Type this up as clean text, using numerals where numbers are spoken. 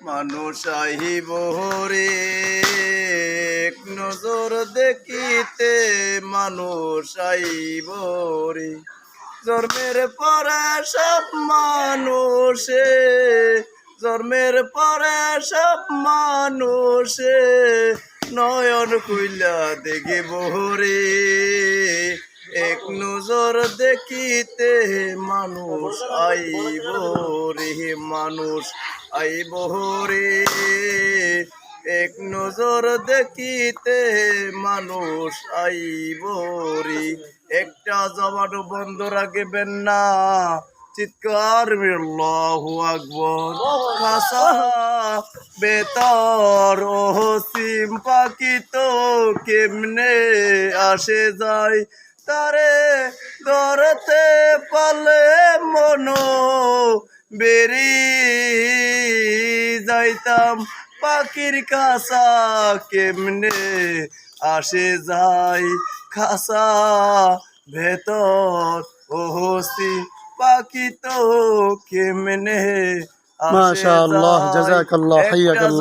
মানুষ আহিব রে এক নজর দেখিতে, মানুষ আইব রে জন্মের পরে সব মানুষে, জন্মের পরে সব মানুষে নয়ন খুইলা দেখিব রে এক নজর দেখিতে, মানুষ আইব রে মানুষ আইব রে এক নজর দেখিতে, মানুষ আইব রে। একটা জবান বন্ধ রাখবেন না, চিৎকার আল্লাহু আকবার। খাসা বেতর ওসিম পাখি তো কেমনে আসে যায়, তারে ধরতে পারলে মনো বেরি যাইতাম। পাখির খাসা কেমনে আসে যায়, খাসা ভেতর ওসি পাখি তো কেমনে আসে মাশাআল্লাহ, যায়। জাযাকাল্লাহ, হাইয়াকাল্লাহ।